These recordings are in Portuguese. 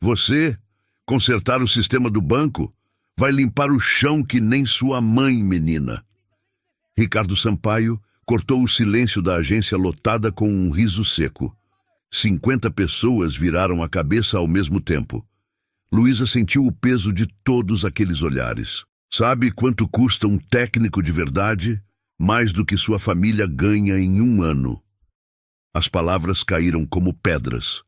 Você? Consertar o sistema do banco? Vai limpar o chão que nem sua mãe, menina. Ricardo Sampaio cortou o silêncio da agência lotada com um riso seco. 50 pessoas viraram a cabeça ao mesmo tempo. Luísa sentiu o peso de todos aqueles olhares. Sabe quanto custa um técnico de verdade? Mais do que sua família ganha em um ano. As palavras caíram como pedras.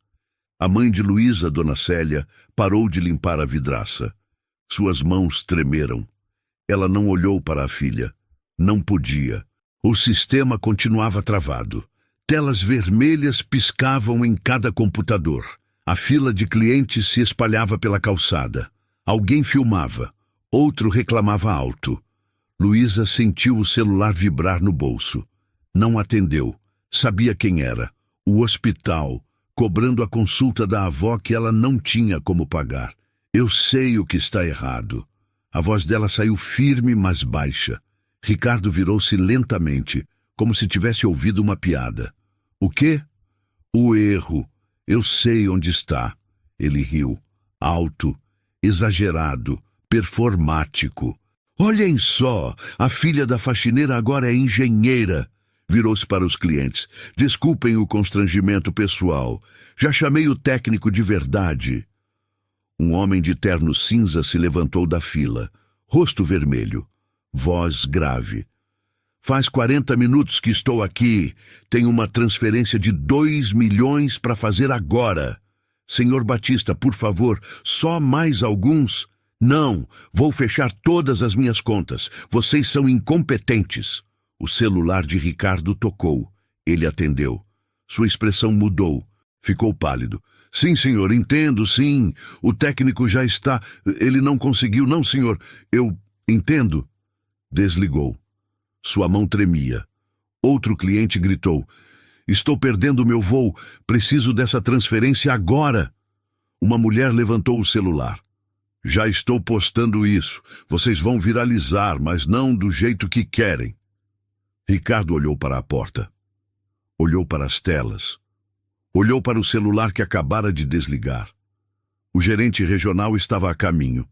A mãe de Luísa, Dona Célia, parou de limpar a vidraça. Suas mãos tremeram. Ela não olhou para a filha. Não podia. O sistema continuava travado. Telas vermelhas piscavam em cada computador. A fila de clientes se espalhava pela calçada. Alguém filmava. Outro reclamava alto. Luísa sentiu o celular vibrar no bolso. Não atendeu. Sabia quem era. O hospital, cobrando a consulta da avó que ela não tinha como pagar. Eu sei o que está errado. A voz dela saiu firme, mas baixa. Ricardo virou-se lentamente, como se tivesse ouvido uma piada. O quê? O erro. Eu sei onde está. Ele riu. Alto, exagerado, performático. Olhem só, a filha da faxineira agora é engenheira. Virou-se para os clientes. Desculpem o constrangimento pessoal. Já chamei o técnico de verdade. Um homem de terno cinza se levantou da fila. Rosto vermelho. Voz grave. Faz 40 minutos que estou aqui. Tenho uma transferência de 2 milhões para fazer agora. Senhor Batista, por favor, só mais alguns? Não, vou fechar todas as minhas contas. Vocês são incompetentes. O celular de Ricardo tocou. Ele atendeu. Sua expressão mudou. Ficou pálido. Sim, senhor, entendo, sim. O técnico já está... Ele não conseguiu, não, senhor. Eu entendo. Desligou. Sua mão tremia. Outro cliente gritou. Estou perdendo meu voo. Preciso dessa transferência agora. Uma mulher levantou o celular. Já estou postando isso. Vocês vão viralizar, mas não do jeito que querem. Ricardo olhou para a porta. Olhou para as telas. Olhou para o celular que acabara de desligar. O gerente regional estava a caminho.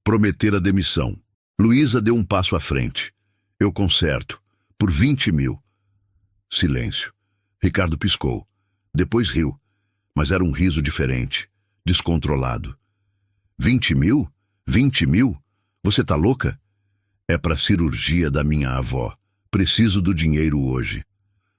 Prometera demissão. Luísa deu um passo à frente. Eu conserto. Por 20 mil. Silêncio. Ricardo piscou. Depois riu. Mas era um riso diferente. Descontrolado. 20 mil? 20 mil? Você tá louca? É para a cirurgia da minha avó. Preciso do dinheiro hoje.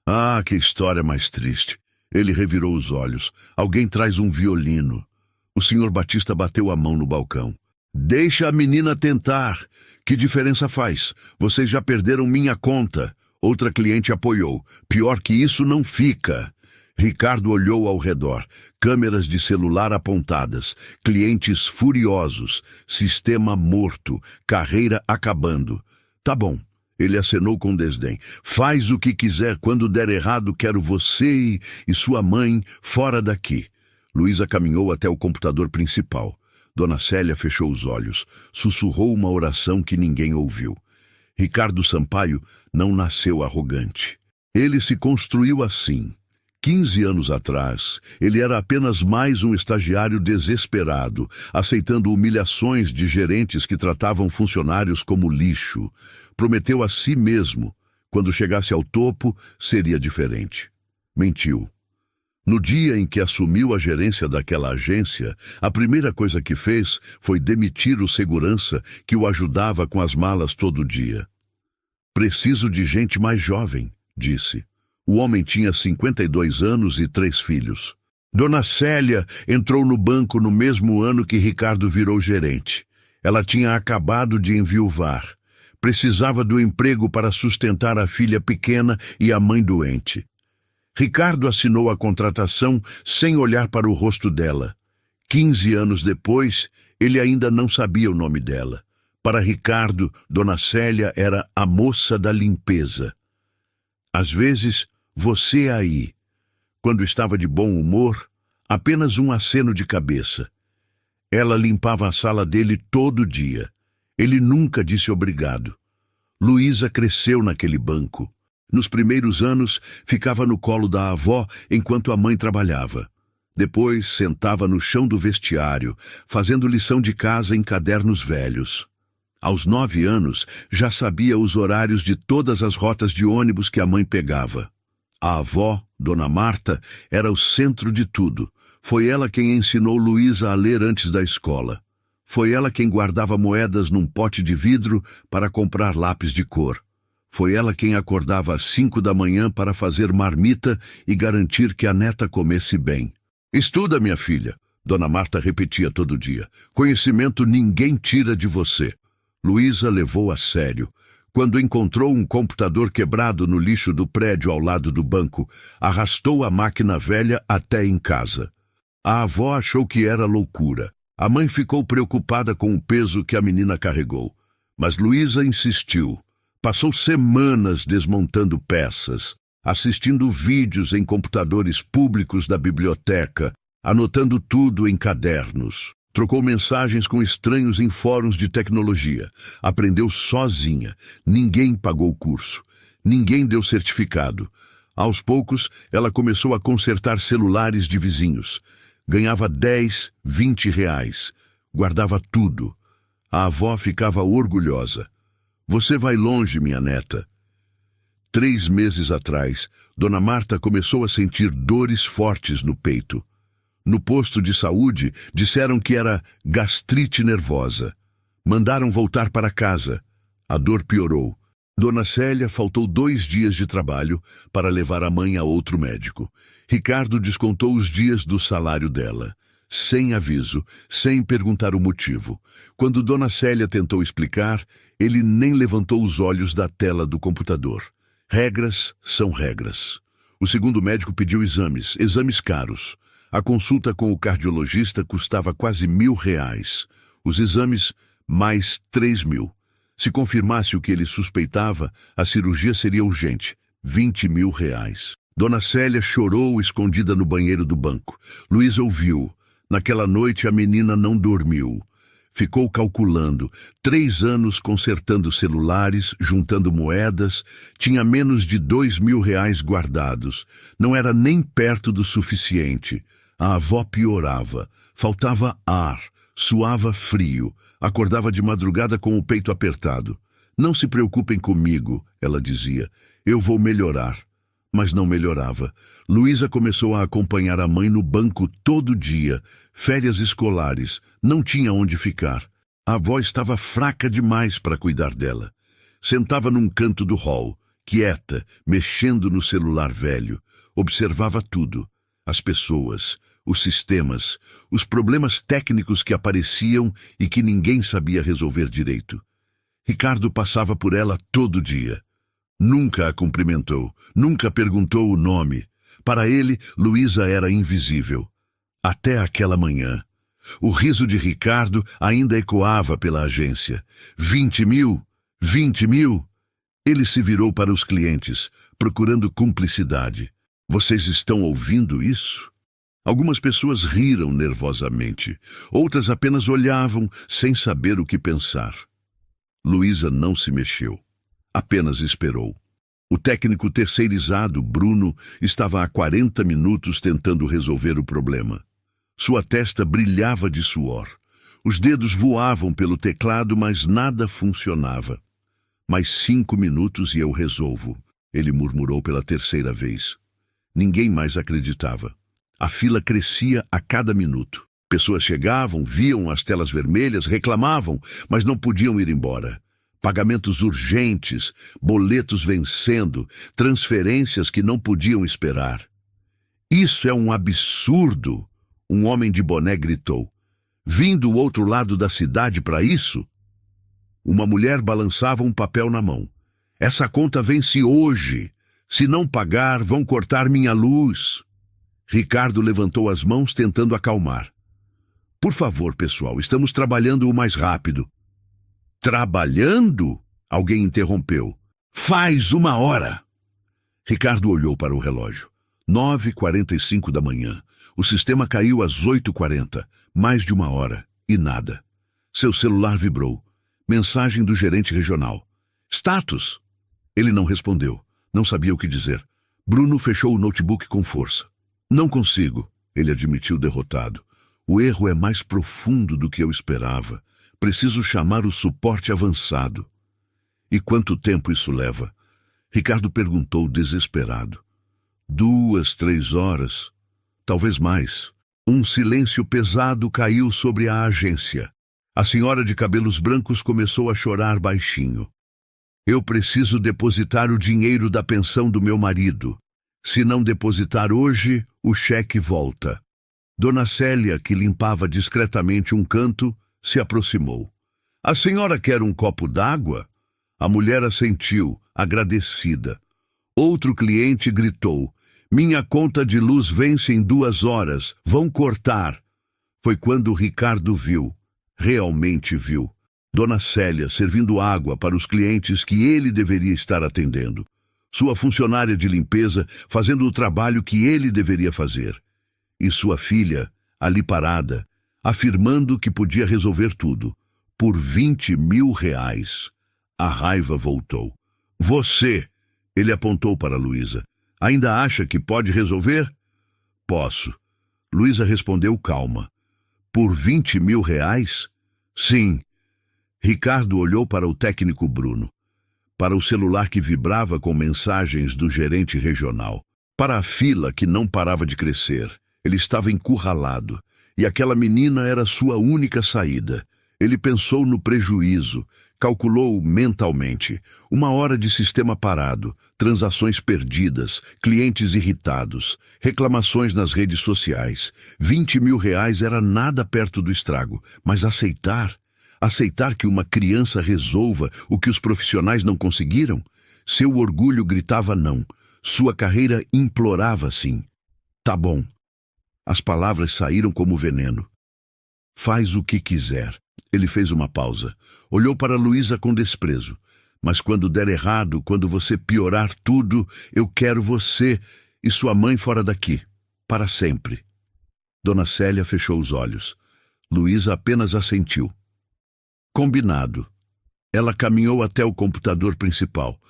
Ah, que história mais triste. Ele revirou os olhos. Alguém traz um violino. O senhor Batista bateu a mão no balcão. Deixa a menina tentar. Que diferença faz? Vocês já perderam minha conta. Outra cliente apoiou. Pior que isso não fica. Ricardo olhou ao redor. Câmeras de celular apontadas. Clientes furiosos. Sistema morto. Carreira acabando. Tá bom. Ele acenou com desdém. Faz o que quiser. Quando der errado, quero você e sua mãe fora daqui. Luísa caminhou até o computador principal. Dona Célia fechou os olhos. Sussurrou uma oração que ninguém ouviu. Ricardo Sampaio não nasceu arrogante. Ele se construiu assim. 15 anos atrás, ele era apenas mais um estagiário desesperado, aceitando humilhações de gerentes que tratavam funcionários como lixo. Prometeu a si mesmo, quando chegasse ao topo, seria diferente. Mentiu. No dia em que assumiu a gerência daquela agência, a primeira coisa que fez foi demitir o segurança que o ajudava com as malas todo dia. Preciso de gente mais jovem, disse. O homem tinha 52 anos e 3 filhos. Dona Célia entrou no banco no mesmo ano que Ricardo virou gerente. Ela tinha acabado de enviuvar. Precisava do emprego para sustentar a filha pequena e a mãe doente. Ricardo assinou a contratação sem olhar para o rosto dela. 15 anos depois, ele ainda não sabia o nome dela. Para Ricardo, Dona Célia era a moça da limpeza. Às vezes, você aí. Quando estava de bom humor, apenas um aceno de cabeça. Ela limpava a sala dele todo dia. Ele nunca disse obrigado. Luísa cresceu naquele banco. Nos primeiros anos, ficava no colo da avó enquanto a mãe trabalhava. Depois sentava no chão do vestiário, fazendo lição de casa em cadernos velhos. Aos 9 anos, já sabia os horários de todas as rotas de ônibus que a mãe pegava. A avó, Dona Marta, era o centro de tudo. Foi ela quem ensinou Luísa a ler antes da escola. Foi ela quem guardava moedas num pote de vidro para comprar lápis de cor. Foi ela quem acordava às 5 da manhã para fazer marmita e garantir que a neta comesse bem. Estuda, minha filha, Dona Marta repetia todo dia. Conhecimento ninguém tira de você. Luísa levou a sério. Quando encontrou um computador quebrado no lixo do prédio ao lado do banco, arrastou a máquina velha até em casa. A avó achou que era loucura. A mãe ficou preocupada com o peso que a menina carregou. Mas Luísa insistiu. Passou semanas desmontando peças, assistindo vídeos em computadores públicos da biblioteca, anotando tudo em cadernos. Trocou mensagens com estranhos em fóruns de tecnologia. Aprendeu sozinha. Ninguém pagou o curso. Ninguém deu certificado. Aos poucos, ela começou a consertar celulares de vizinhos. Ganhava 10, 20 reais. Guardava tudo. A avó ficava orgulhosa. Você vai longe, minha neta. 3 meses atrás, Dona Marta começou a sentir dores fortes no peito. No posto de saúde, disseram que era gastrite nervosa. Mandaram voltar para casa. A dor piorou. Dona Célia faltou 2 dias de trabalho para levar a mãe a outro médico. Ricardo descontou os dias do salário dela, sem aviso, sem perguntar o motivo. Quando Dona Célia tentou explicar, ele nem levantou os olhos da tela do computador. Regras são regras. O segundo médico pediu exames caros. A consulta com o cardiologista custava quase R$ 1.000. Os exames, mais 3.000. Se confirmasse o que ele suspeitava, a cirurgia seria urgente. R$ 20.000. Dona Célia chorou escondida no banheiro do banco. Luísa ouviu. Naquela noite a menina não dormiu. Ficou calculando. 3 anos consertando celulares, juntando moedas. Tinha menos de R$ 2.000 guardados. Não era nem perto do suficiente. A avó piorava. Faltava ar. Suava frio. Acordava de madrugada com o peito apertado. Não se preocupem comigo, ela dizia. Eu vou melhorar. Mas não melhorava. Luísa começou a acompanhar a mãe no banco todo dia. Férias escolares. Não tinha onde ficar. A avó estava fraca demais para cuidar dela. Sentava num canto do hall, quieta, mexendo no celular velho. Observava tudo. As pessoas, os sistemas, os problemas técnicos que apareciam e que ninguém sabia resolver direito. Ricardo passava por ela todo dia. Nunca a cumprimentou, nunca perguntou o nome. Para ele, Luísa era invisível. Até aquela manhã. O riso de Ricardo ainda ecoava pela agência. 20.000? 20.000? Ele se virou para os clientes, procurando cumplicidade. Vocês estão ouvindo isso? Algumas pessoas riram nervosamente. Outras apenas olhavam, sem saber o que pensar. Luísa não se mexeu. Apenas esperou. O técnico terceirizado, Bruno, estava há 40 minutos tentando resolver o problema. Sua testa brilhava de suor. Os dedos voavam pelo teclado, mas nada funcionava. Mais 5 minutos e eu resolvo, ele murmurou pela 3ª vez. Ninguém mais acreditava. A fila crescia a cada minuto. Pessoas chegavam, viam as telas vermelhas, reclamavam, mas não podiam ir embora. Pagamentos urgentes, boletos vencendo, transferências que não podiam esperar. Isso é um absurdo, um homem de boné gritou. Vim do outro lado da cidade para isso? Uma mulher balançava um papel na mão. Essa conta vence hoje. Se não pagar, vão cortar minha luz. Ricardo levantou as mãos tentando acalmar. Por favor, pessoal, estamos trabalhando o mais rápido. Trabalhando? Alguém interrompeu. Faz 1 hora. Ricardo olhou para o relógio. 9h45 da manhã. O sistema caiu às 8h40. Mais de 1 hora. E nada. Seu celular vibrou. Mensagem do gerente regional. Status. Ele não respondeu. Não sabia o que dizer. Bruno fechou o notebook com força. Não consigo. Ele admitiu derrotado. O erro é mais profundo do que eu esperava. Preciso chamar o suporte avançado. E quanto tempo isso leva? Ricardo perguntou desesperado. 2, 3 horas, talvez mais. Um silêncio pesado caiu sobre a agência. A senhora de cabelos brancos começou a chorar baixinho. Eu preciso depositar o dinheiro da pensão do meu marido. Se não depositar hoje, o cheque volta. Dona Célia, que limpava discretamente um canto, se aproximou. A senhora quer um copo d'água? A mulher assentiu, agradecida. Outro cliente gritou. Minha conta de luz vence em 2 horas. Vão cortar. Foi quando Ricardo viu. Realmente viu. Dona Célia servindo água para os clientes que ele deveria estar atendendo. Sua funcionária de limpeza fazendo o trabalho que ele deveria fazer. E sua filha, ali parada, afirmando que podia resolver tudo. Por 20 mil reais. A raiva voltou. Você, ele apontou para Luísa, ainda acha que pode resolver? Posso. Luísa respondeu calma. Por 20 mil reais? Sim. Ricardo olhou para o técnico Bruno, para o celular que vibrava com mensagens do gerente regional, para a fila que não parava de crescer. Ele estava encurralado, e aquela menina era sua única saída. Ele pensou no prejuízo, calculou mentalmente. 1 hora de sistema parado, transações perdidas, clientes irritados, reclamações nas redes sociais. 20 mil reais era nada perto do estrago, mas aceitar que uma criança resolva o que os profissionais não conseguiram? Seu orgulho gritava não, sua carreira implorava sim. Tá bom. As palavras saíram como veneno. Faz o que quiser. Ele fez uma pausa. Olhou para Luísa com desprezo. Mas quando der errado, quando você piorar tudo, eu quero você e sua mãe fora daqui. Para sempre. Dona Célia fechou os olhos. Luísa apenas assentiu. Combinado. Ela caminhou até o computador principal.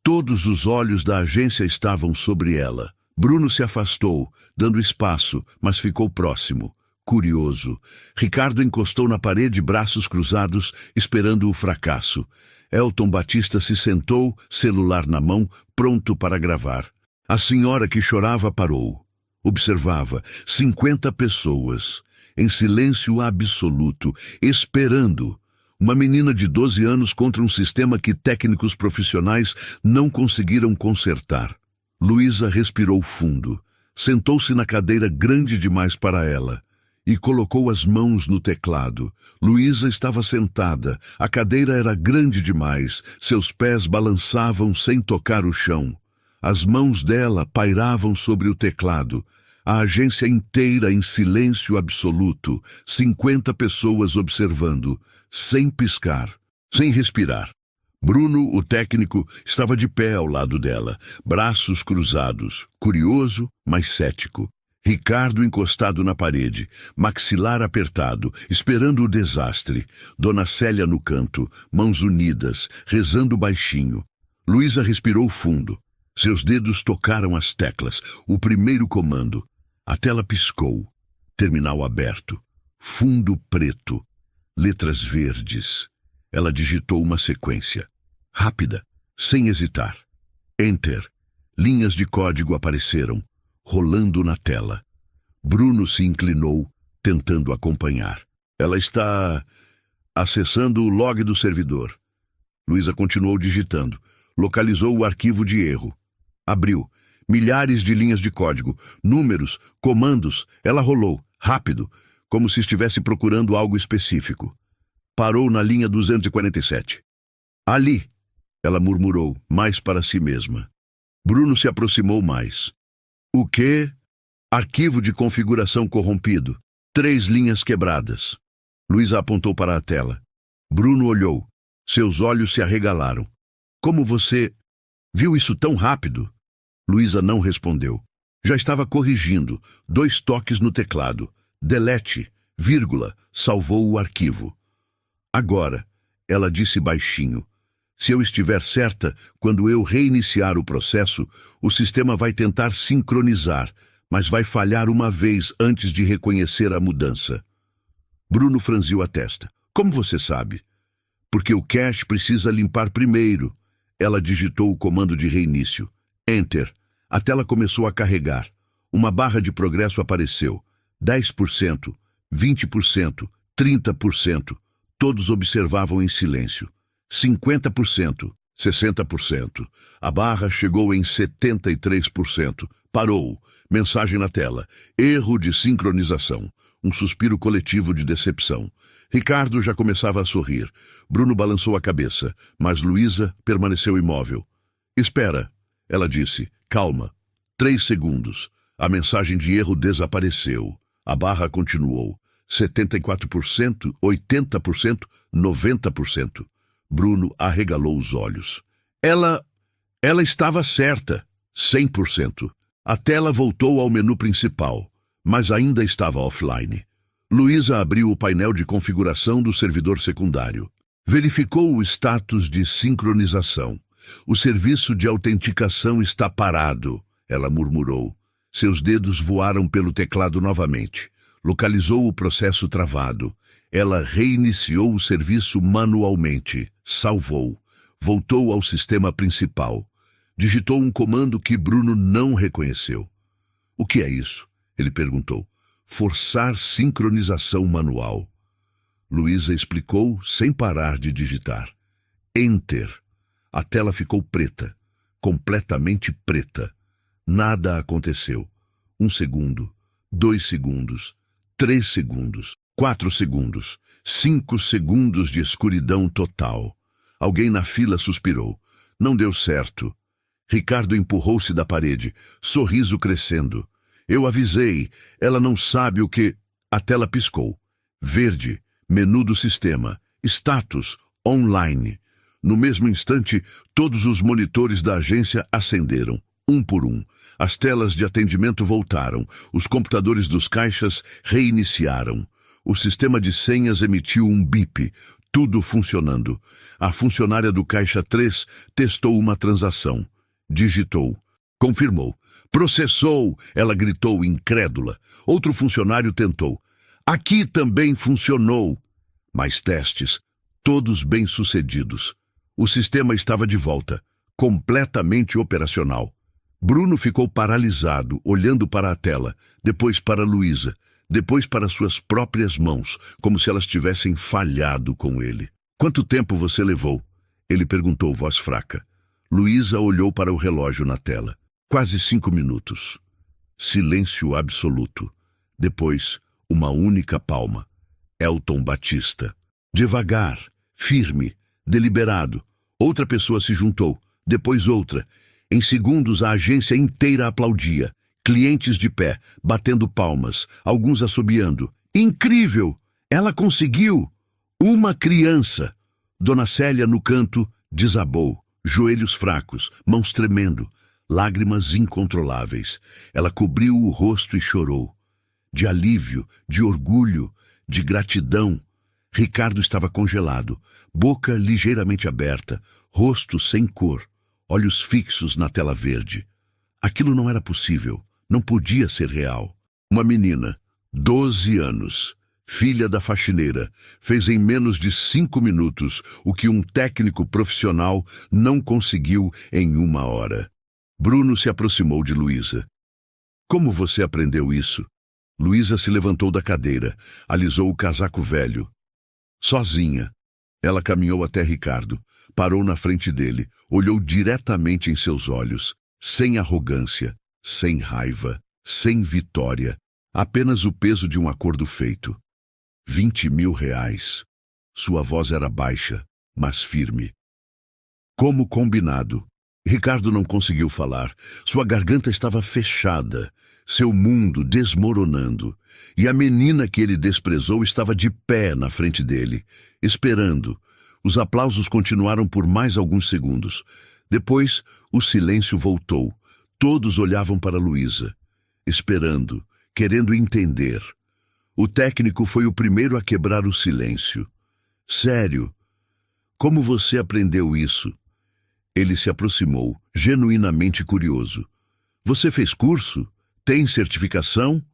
Todos os olhos da agência estavam sobre ela. Bruno se afastou, dando espaço, mas ficou próximo. Curioso. Ricardo encostou na parede, braços cruzados, esperando o fracasso. Elton Batista se sentou, celular na mão, pronto para gravar. A senhora que chorava parou. Observava 50 pessoas, em silêncio absoluto, esperando. Uma menina de 12 anos contra um sistema que técnicos profissionais não conseguiram consertar. Luísa respirou fundo. Sentou-se na cadeira grande demais para ela e colocou as mãos no teclado. Luísa estava sentada. A cadeira era grande demais. Seus pés balançavam sem tocar o chão. As mãos dela pairavam sobre o teclado. A agência inteira em silêncio absoluto. 50 pessoas observando, sem piscar, sem respirar. Bruno, o técnico, estava de pé ao lado dela, braços cruzados, curioso, mas cético. Ricardo encostado na parede, maxilar apertado, esperando o desastre. Dona Célia no canto, mãos unidas, rezando baixinho. Luísa respirou fundo. Seus dedos tocaram as teclas. O primeiro comando. A tela piscou. Terminal aberto. Fundo preto. Letras verdes. Ela digitou uma sequência. Rápida, sem hesitar. Enter. Linhas de código apareceram, rolando na tela. Bruno se inclinou, tentando acompanhar. Ela está acessando o log do servidor. Luísa continuou digitando. Localizou o arquivo de erro. Abriu. Milhares de linhas de código, números, comandos. Ela rolou, rápido, como se estivesse procurando algo específico. Parou na linha 247. Ali, ela murmurou, mais para si mesma. Bruno se aproximou mais. O quê? Arquivo de configuração corrompido. 3 linhas quebradas. Luísa apontou para a tela. Bruno olhou. Seus olhos se arregalaram. Como você viu isso tão rápido? Luísa não respondeu. Já estava corrigindo. 2 toques no teclado. Delete, vírgula, salvou o arquivo. Agora, ela disse baixinho. Se eu estiver certa, quando eu reiniciar o processo, o sistema vai tentar sincronizar, mas vai falhar uma vez antes de reconhecer a mudança. Bruno franziu a testa. Como você sabe? Porque o cache precisa limpar primeiro. Ela digitou o comando de reinício. Enter. A tela começou a carregar. Uma barra de progresso apareceu. 10%, 20%, 30%. Todos observavam em silêncio. 50%, 60%. A barra chegou em 73%. Parou. Mensagem na tela. Erro de sincronização. Um suspiro coletivo de decepção. Ricardo já começava a sorrir. Bruno balançou a cabeça, mas Luísa permaneceu imóvel. Espera, ela disse. Calma. 3 segundos. A mensagem de erro desapareceu. A barra continuou. 74%, 80%, 90%. Bruno arregalou os olhos. Ela estava certa. 100%. A tela voltou ao menu principal, mas ainda estava offline. Luísa abriu o painel de configuração do servidor secundário. Verificou o status de sincronização. O serviço de autenticação está parado, ela murmurou. Seus dedos voaram pelo teclado novamente. Localizou o processo travado. Ela reiniciou o serviço manualmente. Salvou. Voltou ao sistema principal. Digitou um comando que Bruno não reconheceu. O que é isso? Ele perguntou. Forçar sincronização manual. Luísa explicou sem parar de digitar. Enter. A tela ficou preta. Completamente preta. Nada aconteceu. 1 segundo. 2 segundos. 3 segundos. 4 segundos. 5 segundos de escuridão total. Alguém na fila suspirou. Não deu certo. Ricardo empurrou-se da parede, sorriso crescendo. Eu avisei, ela não sabe o que... A tela piscou. Verde, menu do sistema, status, online. No mesmo instante, todos os monitores da agência acenderam, um por um. As telas de atendimento voltaram, os computadores dos caixas reiniciaram. O sistema de senhas emitiu um bip, tudo funcionando. A funcionária do Caixa 3 testou uma transação. Digitou. Confirmou. Processou, ela gritou incrédula. Outro funcionário tentou. Aqui também funcionou. Mais testes, todos bem-sucedidos. O sistema estava de volta, completamente operacional. Bruno ficou paralisado, olhando para a tela, depois para Luísa, depois para suas próprias mãos, como se elas tivessem falhado com ele. Quanto tempo você levou? Ele perguntou, voz fraca. Luísa olhou para o relógio na tela. Quase 5 minutos. Silêncio absoluto. Depois, uma única palma. Elton Batista. Devagar, firme, deliberado. Outra pessoa se juntou, depois outra. Em segundos, a agência inteira aplaudia. Clientes de pé, batendo palmas, alguns assobiando. Incrível! Ela conseguiu! Uma criança! Dona Célia, no canto, desabou. Joelhos fracos, mãos tremendo, lágrimas incontroláveis. Ela cobriu o rosto e chorou. De alívio, de orgulho, de gratidão. Ricardo estava congelado, boca ligeiramente aberta, rosto sem cor, olhos fixos na tela verde. Aquilo não era possível, não podia ser real. Uma menina, 12 anos, filha da faxineira, fez em menos de 5 minutos o que um técnico profissional não conseguiu em 1 hora. Bruno se aproximou de Luísa. Como você aprendeu isso? Luísa se levantou da cadeira, alisou o casaco velho. Sozinha. Ela caminhou até Ricardo, parou na frente dele, olhou diretamente em seus olhos, sem arrogância, sem raiva, sem vitória, apenas o peso de um acordo feito. 20.000 reais. Sua voz era baixa, mas firme. Como combinado. Ricardo não conseguiu falar. Sua garganta estava fechada, seu mundo desmoronando. E a menina que ele desprezou estava de pé na frente dele, esperando. Os aplausos continuaram por mais alguns segundos. Depois, o silêncio voltou. Todos olhavam para Luísa, esperando, querendo entender. O técnico foi o primeiro a quebrar o silêncio. Sério? Como você aprendeu isso? Ele se aproximou, genuinamente curioso. Você fez curso? Tem certificação?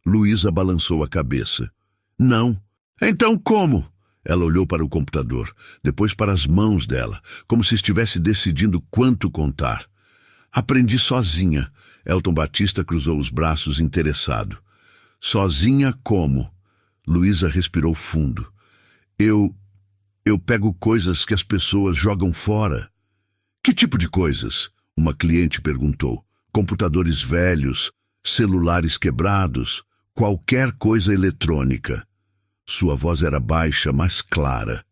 Luísa balançou a cabeça. Não. Então como? Ela olhou para o computador, depois para as mãos dela, como se estivesse decidindo quanto contar. Aprendi sozinha. Elton Batista cruzou os braços interessado. Sozinha como? Luísa respirou fundo. Eu pego coisas que as pessoas jogam fora. Que tipo de coisas? Uma cliente perguntou. Computadores velhos, celulares quebrados, qualquer coisa eletrônica. Sua voz era baixa, mas clara.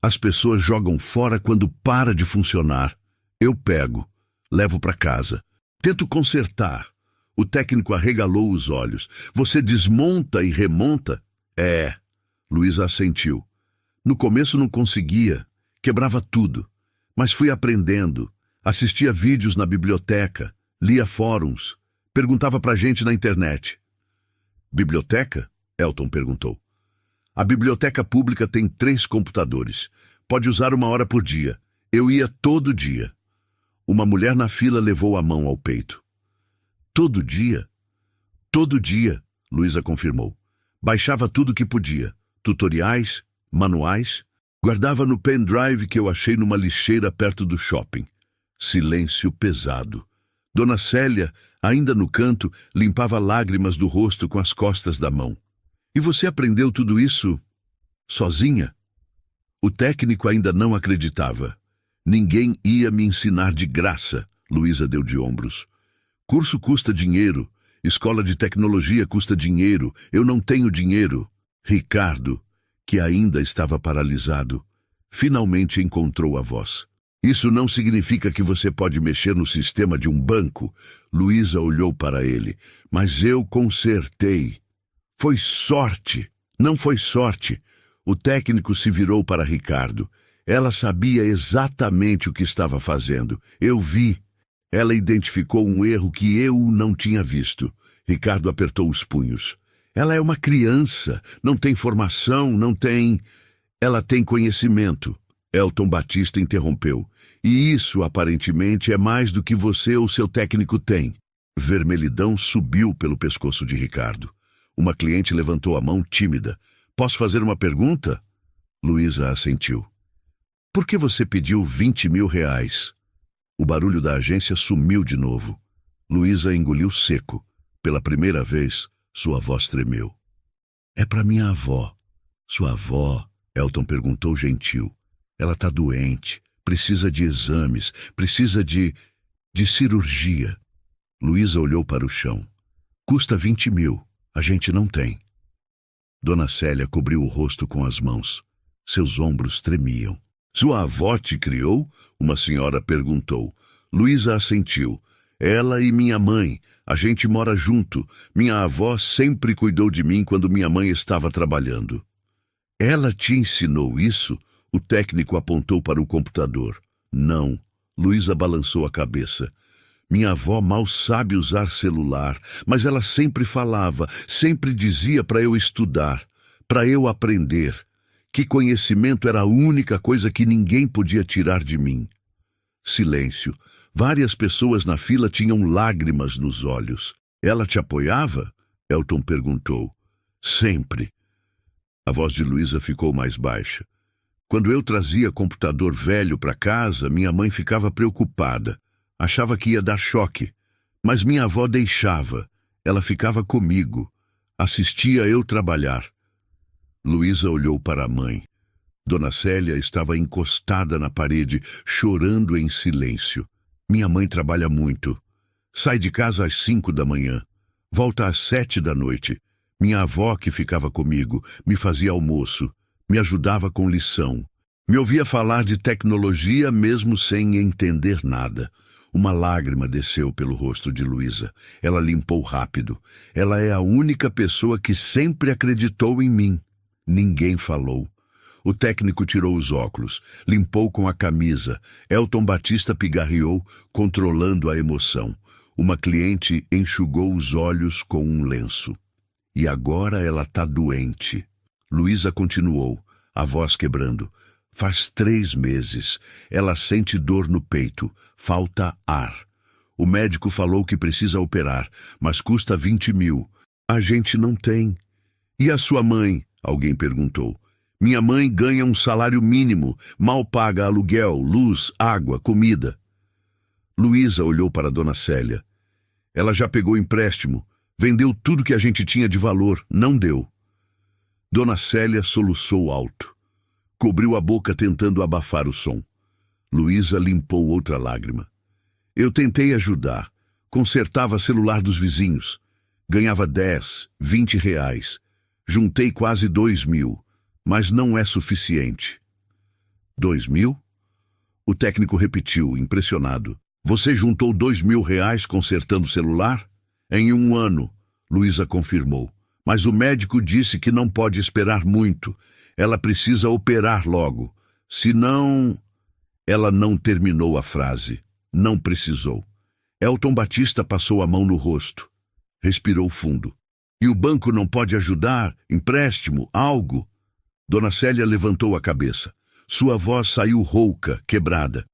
As pessoas jogam fora quando para de funcionar. Eu pego, levo para casa. Tento consertar. O técnico arregalou os olhos. Você desmonta e remonta? É. Luísa assentiu. No começo não conseguia. Quebrava tudo. Mas fui aprendendo. Assistia vídeos na biblioteca. Lia fóruns. Perguntava pra gente na internet. Biblioteca? Elton perguntou. A biblioteca pública tem 3 computadores. Pode usar 1 hora por dia. Eu ia todo dia. Uma mulher na fila levou a mão ao peito. Todo dia? Todo dia, Luísa confirmou. Baixava tudo que podia. Tutoriais, manuais. Guardava no pendrive que eu achei numa lixeira perto do shopping. Silêncio pesado. Dona Célia, ainda no canto, limpava lágrimas do rosto com as costas da mão. E você aprendeu tudo isso sozinha? O técnico ainda não acreditava. Ninguém ia me ensinar de graça, Luísa deu de ombros. Curso custa dinheiro, escola de tecnologia custa dinheiro, eu não tenho dinheiro. Ricardo, que ainda estava paralisado, finalmente encontrou a voz. Isso não significa que você pode mexer no sistema de um banco. Luísa olhou para ele. Mas eu consertei. Foi sorte. Não foi sorte. O técnico se virou para Ricardo. Ela sabia exatamente o que estava fazendo. Eu vi. Ela identificou um erro que eu não tinha visto. Ricardo apertou os punhos. Ela é uma criança. Não tem formação, não tem... Ela tem conhecimento. Elton Batista interrompeu. E isso, aparentemente, é mais do que você ou seu técnico tem. Vermelhidão subiu pelo pescoço de Ricardo. Uma cliente levantou a mão tímida. Posso fazer uma pergunta? Luísa assentiu. Por que você pediu 20 mil reais? O barulho da agência sumiu de novo. Luísa engoliu seco. Pela primeira vez, sua voz tremeu. É para minha avó. Sua avó? Elton perguntou gentil. Ela está doente, precisa de exames, precisa de cirurgia. Luísa olhou para o chão. Custa 20 mil, a gente não tem. Dona Célia cobriu o rosto com as mãos. Seus ombros tremiam. Sua avó te criou? Uma senhora perguntou. Luísa assentiu. Ela e minha mãe, a gente mora junto. Minha avó sempre cuidou de mim quando minha mãe estava trabalhando. Ela te ensinou isso? O técnico apontou para o computador. Não. Luísa balançou a cabeça. Minha avó mal sabe usar celular, mas ela sempre falava, sempre dizia para eu estudar, para eu aprender, que conhecimento era a única coisa que ninguém podia tirar de mim. Silêncio. Várias pessoas na fila tinham lágrimas nos olhos. Ela te apoiava? Elton perguntou. Sempre. A voz de Luísa ficou mais baixa. Quando eu trazia computador velho para casa, minha mãe ficava preocupada. Achava que ia dar choque. Mas minha avó deixava. Ela ficava comigo. Assistia eu trabalhar. Luísa olhou para a mãe. Dona Célia estava encostada na parede, chorando em silêncio. Minha mãe trabalha muito. Sai de casa às 5 da manhã. Volta às 7 da noite. Minha avó, que ficava comigo, me fazia almoço. Me ajudava com lição. Me ouvia falar de tecnologia mesmo sem entender nada. Uma lágrima desceu pelo rosto de Luísa. Ela limpou rápido. Ela é a única pessoa que sempre acreditou em mim. Ninguém falou. O técnico tirou os óculos, limpou com a camisa. Elton Batista pigarreou, controlando a emoção. Uma cliente enxugou os olhos com um lenço. E agora ela está doente. Luísa continuou, a voz quebrando. Faz 3 meses. Ela sente dor no peito. Falta ar. O médico falou que precisa operar, mas custa 20 mil. A gente não tem. E a sua mãe? Alguém perguntou. Minha mãe ganha um salário mínimo, mal paga aluguel, luz, água, comida. Luísa olhou para Dona Célia. Ela já pegou empréstimo, vendeu tudo que a gente tinha de valor, não deu. Dona Célia soluçou alto. Cobriu a boca tentando abafar o som. Luísa limpou outra lágrima. Eu tentei ajudar. Consertava celular dos vizinhos. Ganhava 10, 20 reais. Juntei quase 2 mil, mas não é suficiente. 2 mil? O técnico repetiu, impressionado. Você juntou 2 mil reais consertando o celular? Em 1 ano, Luísa confirmou. Mas o médico disse que não pode esperar muito. Ela precisa operar logo. Senão... Ela não terminou a frase. Não precisou. Elton Batista passou a mão no rosto. Respirou fundo. E o banco não pode ajudar? Empréstimo? Algo? Dona Célia levantou a cabeça. Sua voz saiu rouca, quebrada.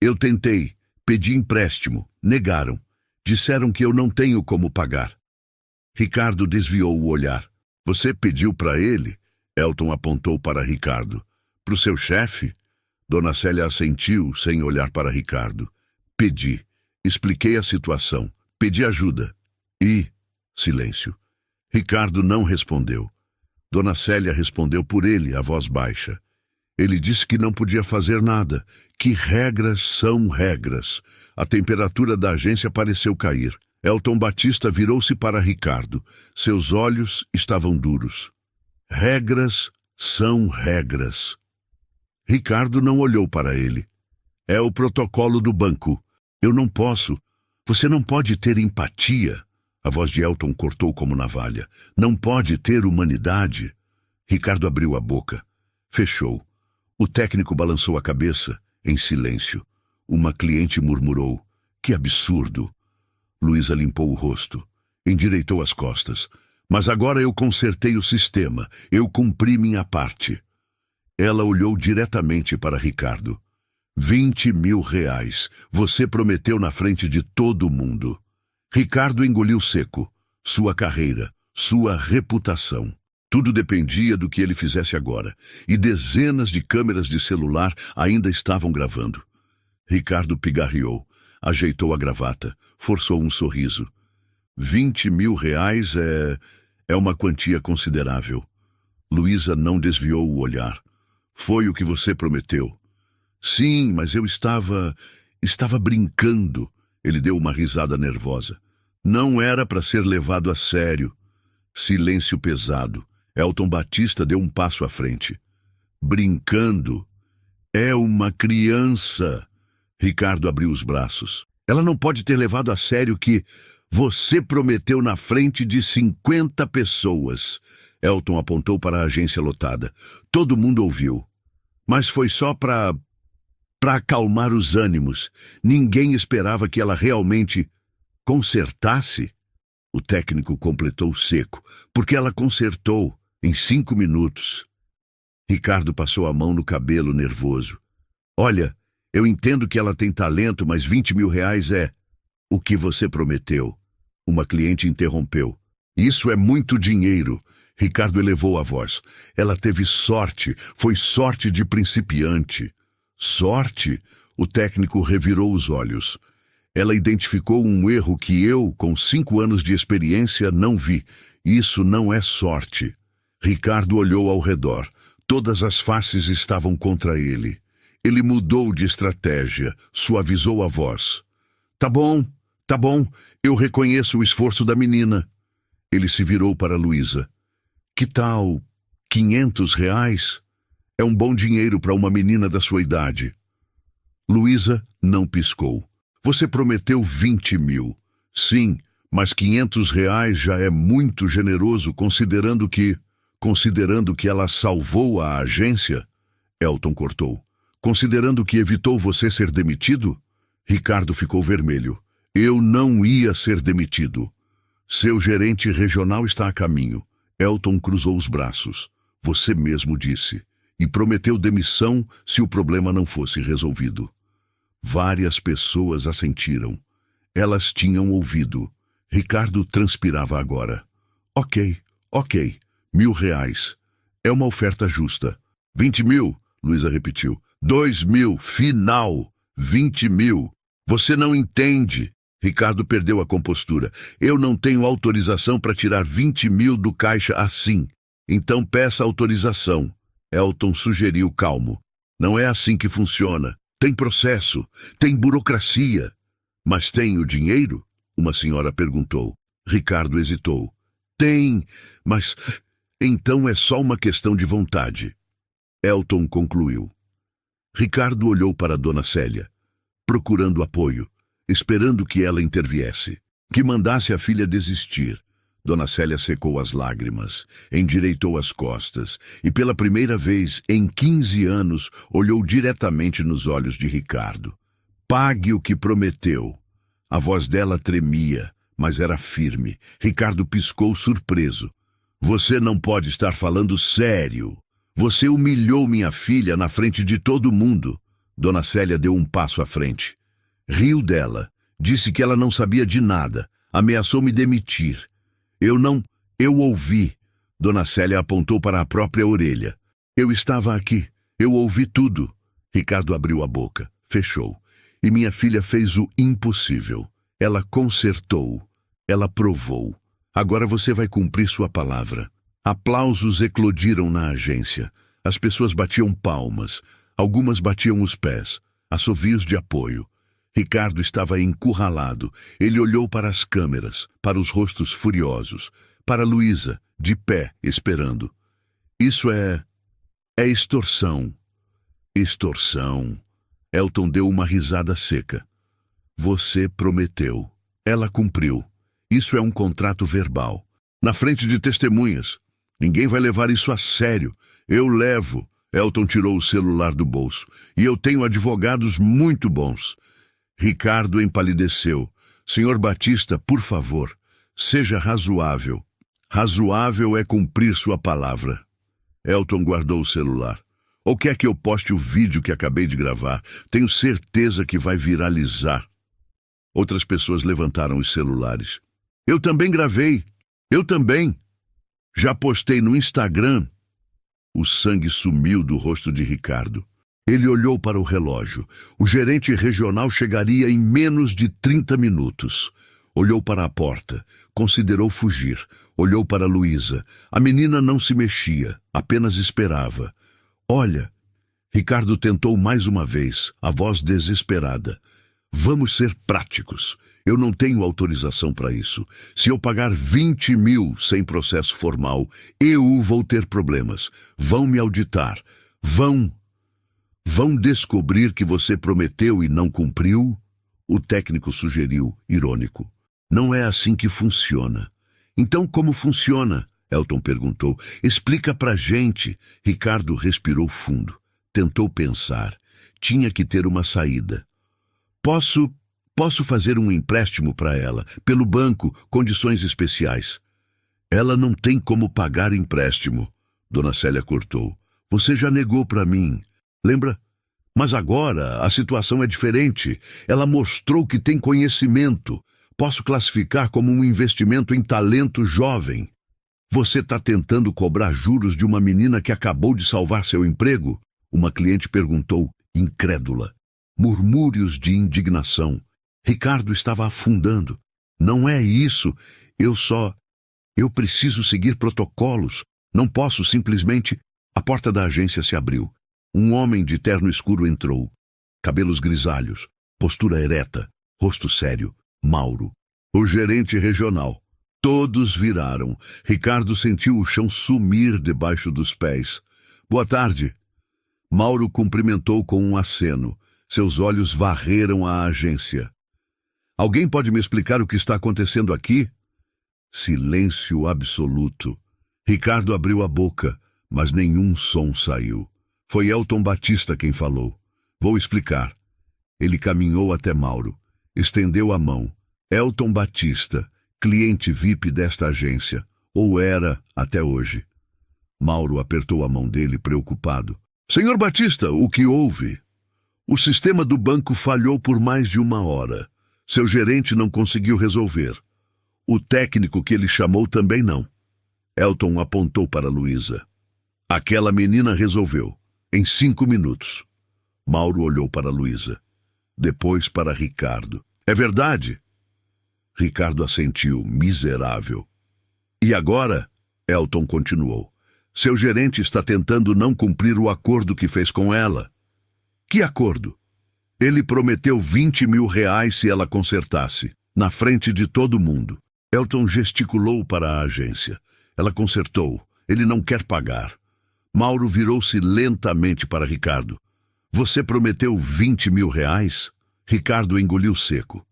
Eu tentei. Pedi empréstimo. Negaram. Disseram que eu não tenho como pagar. Ricardo desviou o olhar. Você pediu para ele? Elton apontou para Ricardo. Para o seu chefe? Dona Célia assentiu, sem olhar para Ricardo. Pedi. Expliquei a situação. Pedi ajuda. E... silêncio. Ricardo não respondeu. Dona Célia respondeu por ele, a voz baixa. Ele disse que não podia fazer nada, que regras são regras. A temperatura da agência pareceu cair. Elton Batista virou-se para Ricardo. Seus olhos estavam duros. Regras são regras. Ricardo não olhou para ele. É o protocolo do banco. Eu não posso. Você não pode ter empatia. A voz de Elton cortou como navalha. Não pode ter humanidade. Ricardo abriu a boca. Fechou. O técnico balançou a cabeça, em silêncio. Uma cliente murmurou. Que absurdo. Luísa limpou o rosto. Endireitou as costas. Mas agora eu consertei o sistema. Eu cumpri minha parte. Ela olhou diretamente para Ricardo. 20 mil reais. Você prometeu na frente de todo mundo. Ricardo engoliu seco. Sua carreira, sua reputação. Tudo dependia do que ele fizesse agora. E dezenas de câmeras de celular ainda estavam gravando. Ricardo pigarreou. Ajeitou a gravata. Forçou um sorriso. 20 mil reais é uma quantia considerável. Luísa não desviou o olhar. Foi o que você prometeu. Sim, mas eu estava brincando. Ele deu uma risada nervosa. Não era para ser levado a sério. Silêncio pesado. Elton Batista deu um passo à frente. Brincando? É uma criança. Ricardo abriu os braços. Ela não pode ter levado a sério que você prometeu na frente de 50 pessoas. Elton apontou para a agência lotada. Todo mundo ouviu. Mas foi só para acalmar os ânimos. Ninguém esperava que ela realmente consertasse. O técnico completou seco, porque ela consertou em 5 minutos. Ricardo passou a mão no cabelo nervoso. Olha, eu entendo que ela tem talento, mas 20 mil reais é o que você prometeu. Uma cliente interrompeu. Isso é muito dinheiro. Ricardo elevou a voz. Ela teve sorte, foi sorte de principiante. Sorte? O técnico revirou os olhos. Ela identificou um erro que eu, com 5 anos de experiência, não vi. Isso não é sorte. Ricardo olhou ao redor. Todas as faces estavam contra ele. Ele mudou de estratégia, suavizou a voz. Tá bom, eu reconheço o esforço da menina. Ele se virou para Luísa. Que tal 500 reais? É um bom dinheiro para uma menina da sua idade. Luísa não piscou. Você prometeu 20 mil. Sim, mas 500 reais já é muito generoso considerando que ela salvou a agência. Elton cortou. Considerando que evitou você ser demitido? Ricardo ficou vermelho. Eu não ia ser demitido. Seu gerente regional está a caminho. Elton cruzou os braços. Você mesmo disse. E prometeu demissão se o problema não fosse resolvido. Várias pessoas assentiram. Elas tinham ouvido. Ricardo transpirava agora. Ok. 1.000 reais. É uma oferta justa. 20.000, Luísa repetiu. 2.000, final. 20.000. Você não entende. Ricardo perdeu a compostura. Eu não tenho autorização para tirar 20.000 do caixa assim. Então peça autorização. Elton sugeriu calmo. Não é assim que funciona. Tem processo, tem burocracia. Mas tem o dinheiro? Uma senhora perguntou. Ricardo hesitou. Tem, mas então é só uma questão de vontade. Elton concluiu. Ricardo olhou para Dona Célia, procurando apoio, esperando que ela interviesse, que mandasse a filha desistir. Dona Célia secou as lágrimas, endireitou as costas e, pela primeira vez em 15 anos, olhou diretamente nos olhos de Ricardo. Pague o que prometeu. A voz dela tremia, mas era firme. Ricardo piscou surpreso. Você não pode estar falando sério. Você humilhou minha filha na frente de todo mundo. Dona Célia deu um passo à frente. Riu dela, disse que ela não sabia de nada, ameaçou me demitir. Eu ouvi. Dona Célia apontou para a própria orelha. Eu estava aqui, eu ouvi tudo. Ricardo abriu a boca, fechou. E minha filha fez o impossível. Ela consertou, ela provou. Agora você vai cumprir sua palavra. Aplausos eclodiram na agência. As pessoas batiam palmas, algumas batiam os pés, assovios de apoio. Ricardo estava encurralado. Ele olhou para as câmeras, para os rostos furiosos, para Luísa, de pé, esperando. Isso é extorsão. Extorsão. Elton deu uma risada seca. Você prometeu. Ela cumpriu. Isso é um contrato verbal. Na frente de testemunhas. Ninguém vai levar isso a sério. Eu levo. Elton tirou o celular do bolso. E eu tenho advogados muito bons. Ricardo empalideceu. Senhor Batista, por favor, seja razoável. Razoável é cumprir sua palavra. Elton guardou o celular. Ou quer que eu poste o vídeo que acabei de gravar? Tenho certeza que vai viralizar. Outras pessoas levantaram os celulares. Eu também gravei. Eu também. Já postei no Instagram. O sangue sumiu do rosto de Ricardo. Ele olhou para o relógio. O gerente regional chegaria em menos de 30 minutos. Olhou para a porta. Considerou fugir. Olhou para Luísa. A menina não se mexia, apenas esperava. Olha, Ricardo tentou mais uma vez, a voz desesperada. Vamos ser práticos. Eu não tenho autorização para isso. Se eu pagar 20.000 sem processo formal, eu vou ter problemas. Vão me auditar. Vão descobrir que você prometeu e não cumpriu? O técnico sugeriu, irônico. Não é assim que funciona. Então como funciona? Elton perguntou. Explica pra gente. Ricardo respirou fundo. Tentou pensar. Tinha que ter uma saída. Posso fazer um empréstimo para ela, pelo banco, condições especiais. Ela não tem como pagar empréstimo. Dona Célia cortou. Você já negou para mim. Lembra? Mas agora a situação é diferente. Ela mostrou que tem conhecimento. Posso classificar como um investimento em talento jovem. Você está tentando cobrar juros de uma menina que acabou de salvar seu emprego? Uma cliente perguntou, incrédula. Murmúrios de indignação. Ricardo estava afundando. Não é isso. Eu preciso seguir protocolos. Não posso simplesmente... A porta da agência se abriu. Um homem de terno escuro entrou. Cabelos grisalhos, postura ereta, rosto sério. Mauro, o gerente regional. Todos viraram. Ricardo sentiu o chão sumir debaixo dos pés. Boa tarde. Mauro cumprimentou com um aceno. Seus olhos varreram a agência. Alguém pode me explicar o que está acontecendo aqui? Silêncio absoluto. Ricardo abriu a boca, mas nenhum som saiu. Foi Elton Batista quem falou. Vou explicar. Ele caminhou até Mauro. Estendeu a mão. Elton Batista, cliente VIP desta agência. Ou era, até hoje. Mauro apertou a mão dele, preocupado. Senhor Batista, o que houve? O sistema do banco falhou por mais de 1 hora. Seu gerente não conseguiu resolver. O técnico que ele chamou também não. Elton apontou para Luísa. Aquela menina resolveu, em 5 minutos. Mauro olhou para Luísa. Depois para Ricardo. É verdade? Ricardo assentiu, miserável. E agora? Elton continuou. Seu gerente está tentando não cumprir o acordo que fez com ela. Que acordo? Ele prometeu 20 mil reais se ela consertasse, na frente de todo mundo. Elton gesticulou para a agência. Ela consertou. Ele não quer pagar. Mauro virou-se lentamente para Ricardo. Você prometeu 20 mil reais? Ricardo engoliu seco.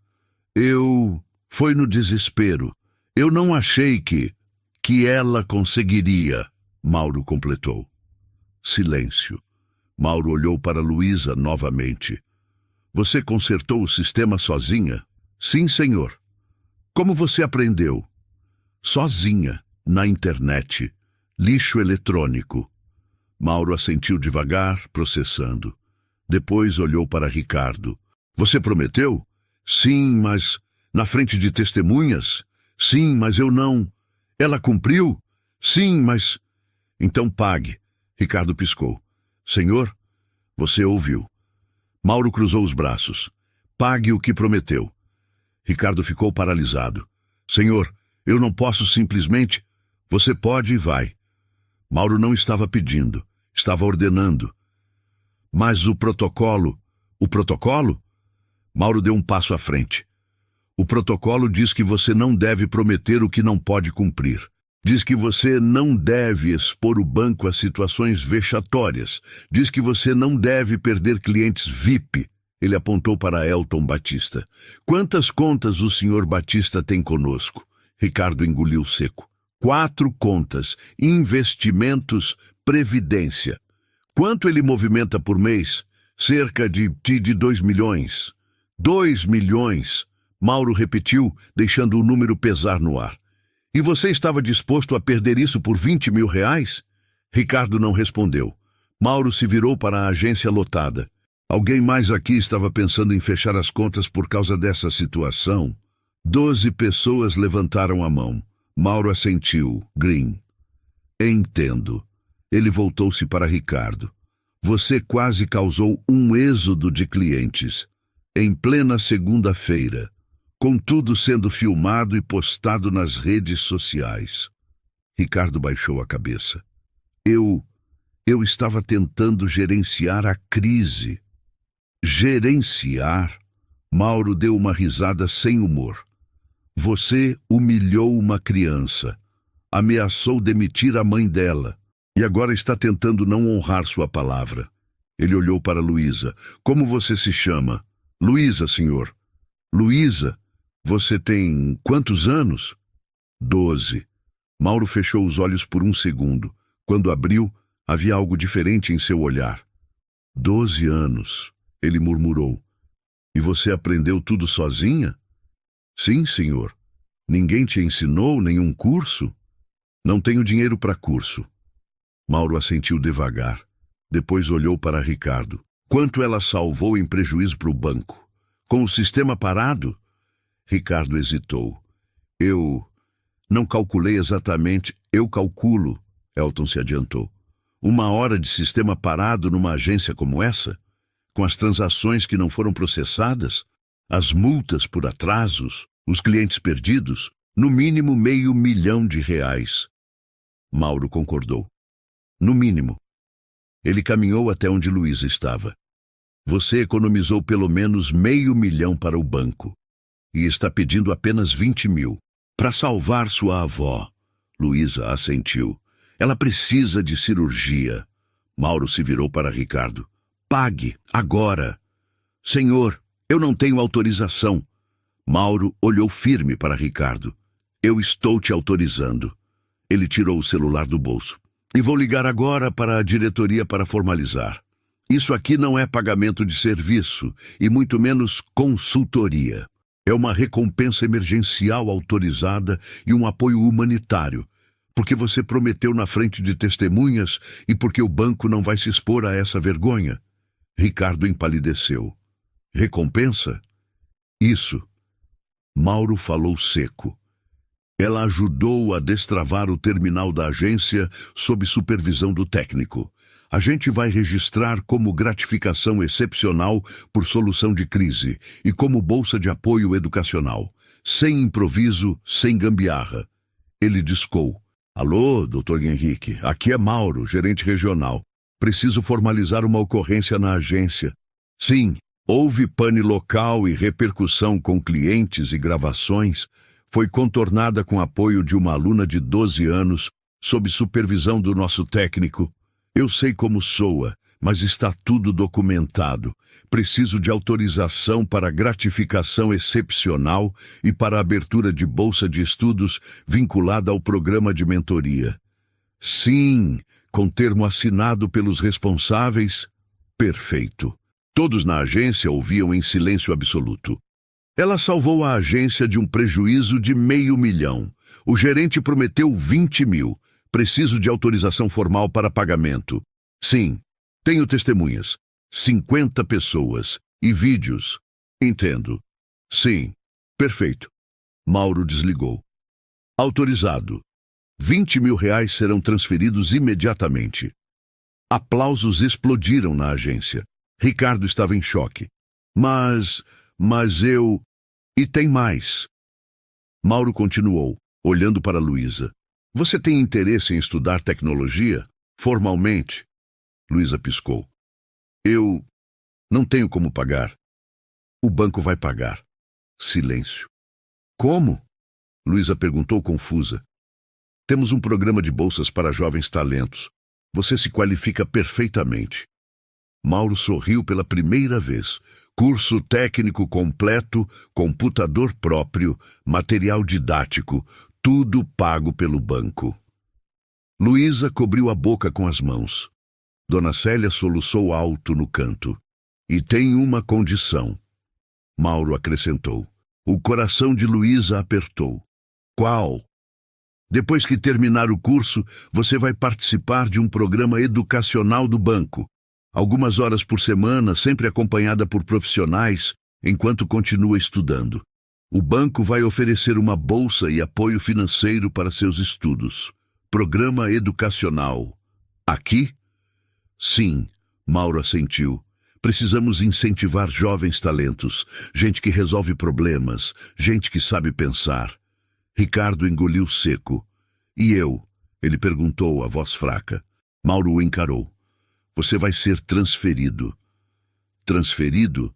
Foi no desespero. Eu não achei que ela conseguiria, Mauro completou. Silêncio. Mauro olhou para Luísa novamente. Você consertou o sistema sozinha? Sim, senhor. Como você aprendeu? Sozinha, na internet. Lixo eletrônico. Mauro assentiu devagar, processando. Depois olhou para Ricardo. Você prometeu? Sim, mas... Na frente de testemunhas? Sim, mas eu não. Ela cumpriu? Sim, mas... Então pague. Ricardo piscou. Senhor, você ouviu. Mauro cruzou os braços. Pague o que prometeu. Ricardo ficou paralisado. Senhor, eu não posso simplesmente... Você pode e vai. Mauro não estava pedindo, estava ordenando. Mas o protocolo... O protocolo? Mauro deu um passo à frente. O protocolo diz que você não deve prometer o que não pode cumprir. Diz que você não deve expor o banco a situações vexatórias. Diz que você não deve perder clientes VIP. Ele apontou para Elton Batista. Quantas contas o senhor Batista tem conosco? Ricardo engoliu seco. 4 contas. Investimentos, previdência. Quanto ele movimenta por mês? Cerca de 2 milhões. 2 milhões. Mauro repetiu, deixando o número pesar no ar. E você estava disposto a perder isso por 20 mil reais? Ricardo não respondeu. Mauro se virou para a agência lotada. Alguém mais aqui estava pensando em fechar as contas por causa dessa situação? 12 pessoas levantaram a mão. Mauro assentiu, Green. Entendo. Ele voltou-se para Ricardo. Você quase causou um êxodo de clientes. Em plena segunda-feira. Com tudo sendo filmado e postado nas redes sociais. Ricardo baixou a cabeça. Eu estava tentando gerenciar a crise. Gerenciar? Mauro deu uma risada sem humor. Você humilhou uma criança. Ameaçou demitir a mãe dela. E agora está tentando não honrar sua palavra. Ele olhou para Luísa. Como você se chama? Luísa, senhor. Luísa? Você tem quantos anos? 12. Mauro fechou os olhos por um segundo. Quando abriu, havia algo diferente em seu olhar. 12 anos, ele murmurou. E você aprendeu tudo sozinha? Sim, senhor. Ninguém te ensinou nenhum curso? Não tenho dinheiro para curso. Mauro assentiu devagar. Depois olhou para Ricardo. Quanto ela salvou em prejuízo para o banco? Com o sistema parado? Ricardo hesitou. Eu não calculei exatamente. Eu calculo, Elton se adiantou. 1 hora de sistema parado numa agência como essa? Com as transações que não foram processadas? As multas por atrasos? Os clientes perdidos? No mínimo R$500 mil. Mauro concordou. No mínimo. Ele caminhou até onde Luísa estava. Você economizou pelo menos R$500 mil para o banco. E está pedindo apenas 20 mil. Para salvar sua avó. Luísa assentiu. Ela precisa de cirurgia. Mauro se virou para Ricardo. Pague, agora. Senhor, eu não tenho autorização. Mauro olhou firme para Ricardo. Eu estou te autorizando. Ele tirou o celular do bolso. E vou ligar agora para a diretoria para formalizar. Isso aqui não é pagamento de serviço, e muito menos consultoria. É uma recompensa emergencial autorizada e um apoio humanitário, porque você prometeu na frente de testemunhas e porque o banco não vai se expor a essa vergonha. Ricardo empalideceu. Recompensa? Isso. Mauro falou seco. Ela ajudou a destravar o terminal da agência sob supervisão do técnico. A gente vai registrar como gratificação excepcional por solução de crise e como bolsa de apoio educacional. Sem improviso, sem gambiarra. Ele discou. Alô, Dr. Henrique, aqui é Mauro, gerente regional. Preciso formalizar uma ocorrência na agência. Sim, houve pane local e repercussão com clientes e gravações. Foi contornada com apoio de uma aluna de 12 anos, sob supervisão do nosso técnico. Eu sei como soa, mas está tudo documentado. Preciso de autorização para gratificação excepcional e para abertura de bolsa de estudos vinculada ao programa de mentoria. Sim, com termo assinado pelos responsáveis. Perfeito. Todos na agência ouviam em silêncio absoluto. Ela salvou a agência de um prejuízo de R$500 mil. O gerente prometeu 20 mil. Preciso de autorização formal para pagamento. Sim, tenho testemunhas. 50 pessoas. E vídeos. Entendo. Sim, perfeito. Mauro desligou. Autorizado. R$20 mil serão transferidos imediatamente. Aplausos explodiram na agência. Ricardo estava em choque. Mas eu... E tem mais. Mauro continuou, olhando para Luísa. Você tem interesse em estudar tecnologia? Formalmente? Luísa piscou. Eu não tenho como pagar. O banco vai pagar. Silêncio. Como? Luísa perguntou confusa. Temos um programa de bolsas para jovens talentos. Você se qualifica perfeitamente. Mauro sorriu pela primeira vez. Curso técnico completo, computador próprio, material didático, tudo pago pelo banco. Luísa cobriu a boca com as mãos. Dona Célia soluçou alto no canto. E tem uma condição. Mauro acrescentou. O coração de Luísa apertou. Qual? Depois que terminar o curso, você vai participar de um programa educacional do banco. Algumas horas por semana, sempre acompanhada por profissionais, enquanto continua estudando. O banco vai oferecer uma bolsa e apoio financeiro para seus estudos. Programa educacional. Aqui? Sim, Mauro assentiu. Precisamos incentivar jovens talentos, gente que resolve problemas, gente que sabe pensar. Ricardo engoliu seco. E eu? Ele perguntou, a voz fraca. Mauro o encarou. Você vai ser transferido. Transferido?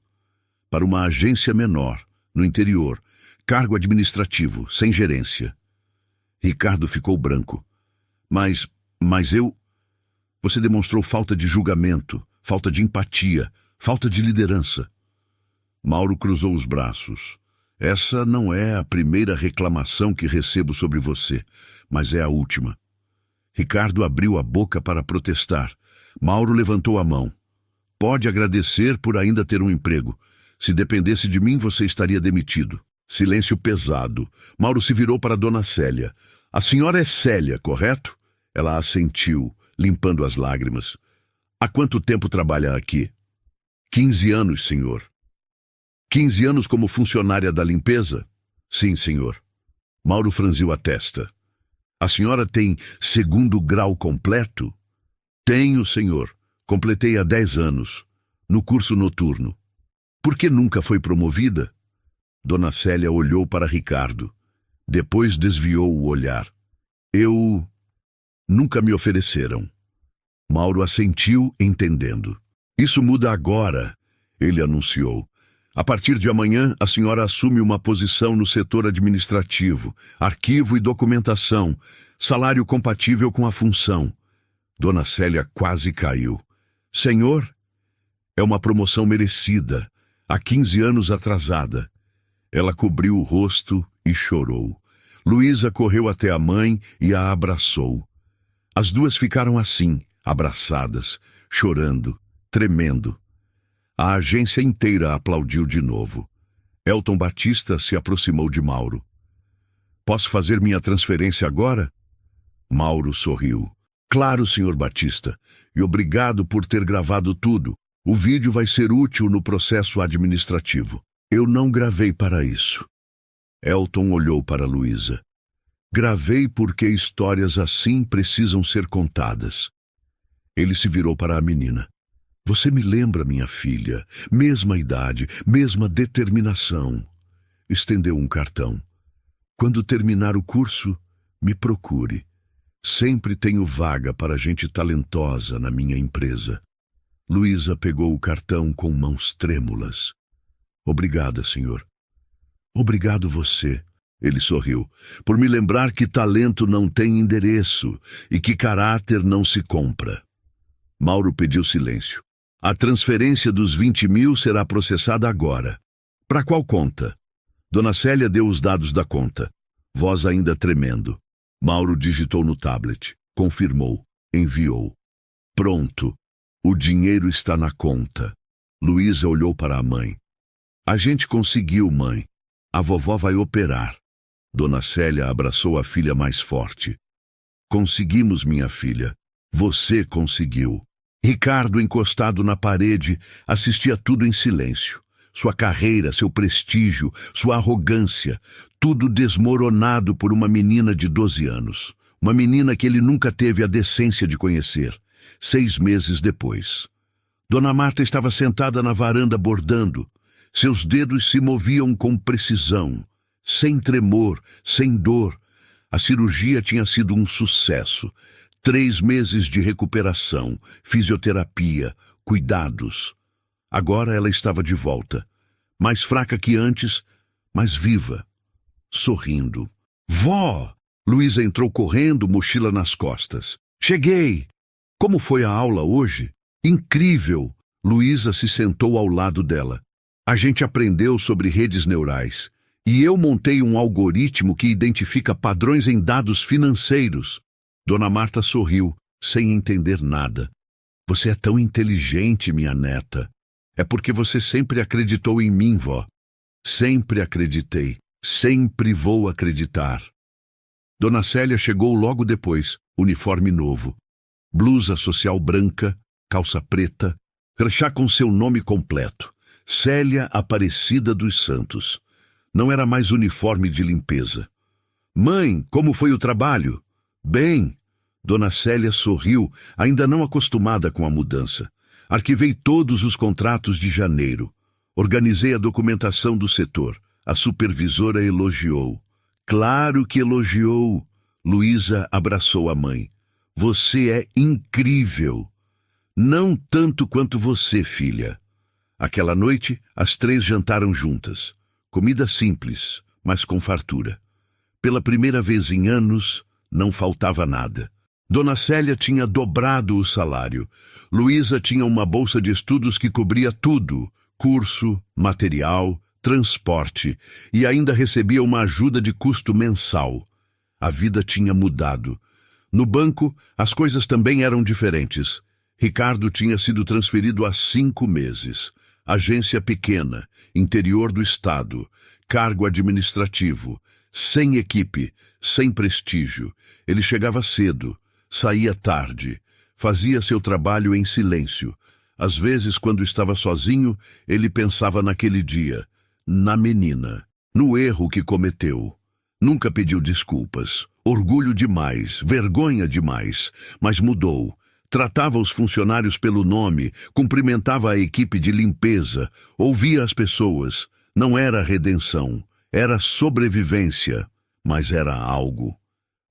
Para uma agência menor, no interior. Cargo administrativo, sem gerência. Ricardo ficou branco. Mas eu... Você demonstrou falta de julgamento, falta de empatia, falta de liderança. Mauro cruzou os braços. Essa não é a primeira reclamação que recebo sobre você, mas é a última. Ricardo abriu a boca para protestar. Mauro levantou a mão. Pode agradecer por ainda ter um emprego. Se dependesse de mim, você estaria demitido. Silêncio pesado. Mauro se virou para Dona Célia. A senhora é Célia, correto? Ela assentiu, limpando as lágrimas. Há quanto tempo trabalha aqui? 15 anos, senhor. 15 anos como funcionária da limpeza? Sim, senhor. Mauro franziu a testa. A senhora tem 2º grau completo? Tenho, senhor. Completei há 10 anos, no curso noturno. Por que nunca foi promovida? Dona Célia olhou para Ricardo. Depois desviou o olhar. Nunca me ofereceram. Mauro assentiu, entendendo. Isso muda agora, ele anunciou. A partir de amanhã, a senhora assume uma posição no setor administrativo, arquivo e documentação, salário compatível com a função. Dona Célia quase caiu. Senhor, é uma promoção merecida, há 15 anos atrasada. Ela cobriu o rosto e chorou. Luísa correu até a mãe e a abraçou. As duas ficaram assim, abraçadas, chorando, tremendo. A agência inteira aplaudiu de novo. Elton Batista se aproximou de Mauro. Posso fazer minha transferência agora? Mauro sorriu. Claro, senhor Batista, e obrigado por ter gravado tudo. O vídeo vai ser útil no processo administrativo. Eu não gravei para isso. Elton olhou para Luísa. Gravei porque histórias assim precisam ser contadas. Ele se virou para a menina. Você me lembra, minha filha. Mesma idade, mesma determinação. Estendeu um cartão. Quando terminar o curso, me procure. Sempre tenho vaga para gente talentosa na minha empresa. Luísa pegou o cartão com mãos trêmulas. Obrigada, senhor. Obrigado você. Ele sorriu, por me lembrar que talento não tem endereço e que caráter não se compra. Mauro pediu silêncio. A transferência dos 20.000 será processada agora. Para qual conta? Dona Célia deu os dados da conta. Voz ainda tremendo. Mauro digitou no tablet. Confirmou. Enviou. Pronto. O dinheiro está na conta. Luísa olhou para a mãe. A gente conseguiu, mãe. A vovó vai operar. Dona Célia abraçou a filha mais forte. Conseguimos, minha filha. Você conseguiu. Ricardo, encostado na parede, assistia tudo em silêncio. Sua carreira, seu prestígio, sua arrogância, tudo desmoronado por uma menina de 12 anos. Uma menina que ele nunca teve a decência de conhecer. 6 meses depois. Dona Marta estava sentada na varanda bordando. Seus dedos se moviam com precisão, sem tremor, sem dor. A cirurgia tinha sido um sucesso. 3 meses de recuperação, fisioterapia, cuidados. Agora ela estava de volta, mais fraca que antes, mas viva, sorrindo. Vó! Luísa entrou correndo, mochila nas costas. Cheguei! Como foi a aula hoje? Incrível! Luísa se sentou ao lado dela. A gente aprendeu sobre redes neurais. E eu montei um algoritmo que identifica padrões em dados financeiros. Dona Marta sorriu, sem entender nada. Você é tão inteligente, minha neta. É porque você sempre acreditou em mim, vó. Sempre acreditei. Sempre vou acreditar. Dona Célia chegou logo depois, uniforme novo. Blusa social branca, calça preta, crachá com seu nome completo. Célia Aparecida dos Santos. Não era mais uniforme de limpeza. Mãe, como foi o trabalho? Bem. Dona Célia sorriu, ainda não acostumada com a mudança. Arquivei todos os contratos de janeiro. Organizei a documentação do setor. A supervisora elogiou. Claro que elogiou. Luísa abraçou a mãe. Você é incrível. Não tanto quanto você, filha. Aquela noite, as 3 jantaram juntas. Comida simples, mas com fartura. Pela primeira vez em anos, não faltava nada. Dona Célia tinha dobrado o salário. Luísa tinha uma bolsa de estudos que cobria tudo: curso, material, transporte, e ainda recebia uma ajuda de custo mensal. A vida tinha mudado. No banco, as coisas também eram diferentes. Ricardo tinha sido transferido há 5 meses. Agência pequena, interior do estado, cargo administrativo, sem equipe, sem prestígio. Ele chegava cedo, saía tarde, fazia seu trabalho em silêncio. Às vezes, quando estava sozinho, ele pensava naquele dia, na menina, no erro que cometeu. Nunca pediu desculpas, orgulho demais, vergonha demais, mas mudou. Tratava os funcionários pelo nome, cumprimentava a equipe de limpeza, ouvia as pessoas. Não era redenção, era sobrevivência, mas era algo.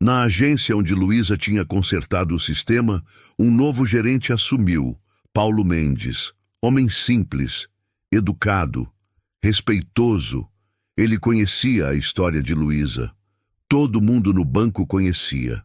Na agência onde Luísa tinha consertado o sistema, um novo gerente assumiu, Paulo Mendes. Homem simples, educado, respeitoso. Ele conhecia a história de Luísa. Todo mundo no banco conhecia.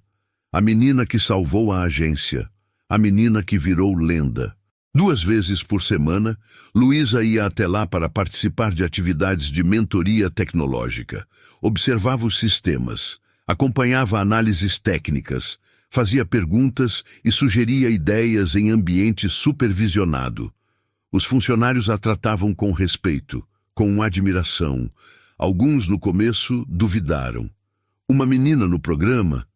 A menina que salvou a agência. A menina que virou lenda. 2 vezes por semana, Luísa ia até lá para participar de atividades de mentoria tecnológica. Observava os sistemas, acompanhava análises técnicas, fazia perguntas e sugeria ideias em ambiente supervisionado. Os funcionários a tratavam com respeito, com admiração. Alguns, no começo, duvidaram. Uma menina no programa,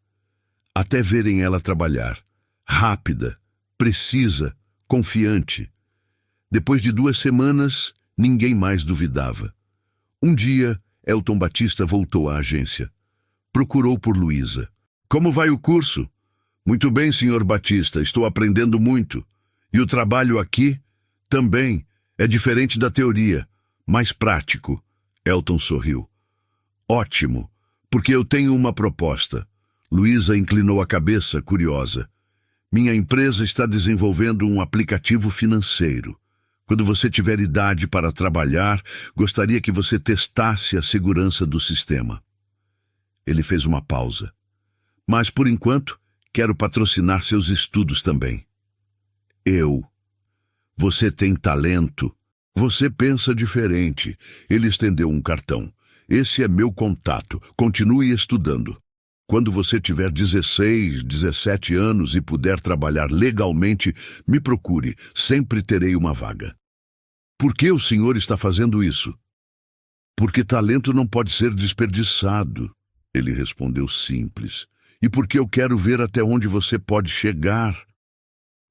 até verem ela trabalhar. Rápida, precisa, confiante. Depois de 2 semanas, ninguém mais duvidava. Um dia, Elton Batista voltou à agência. Procurou por Luísa. Como vai o curso? Muito bem, senhor Batista, estou aprendendo muito. E o trabalho aqui? Também. É diferente da teoria, mais prático. Elton sorriu. Ótimo, porque eu tenho uma proposta. Luísa inclinou a cabeça, curiosa. Minha empresa está desenvolvendo um aplicativo financeiro. Quando você tiver idade para trabalhar, gostaria que você testasse a segurança do sistema. Ele fez uma pausa. Mas, por enquanto, quero patrocinar seus estudos também. Você tem talento. Você pensa diferente. Ele estendeu um cartão. Esse é meu contato. Continue estudando. Quando você tiver 16, 17 anos e puder trabalhar legalmente, me procure. Sempre terei uma vaga. Por que o senhor está fazendo isso? Porque talento não pode ser desperdiçado. Ele respondeu simples. E porque eu quero ver até onde você pode chegar.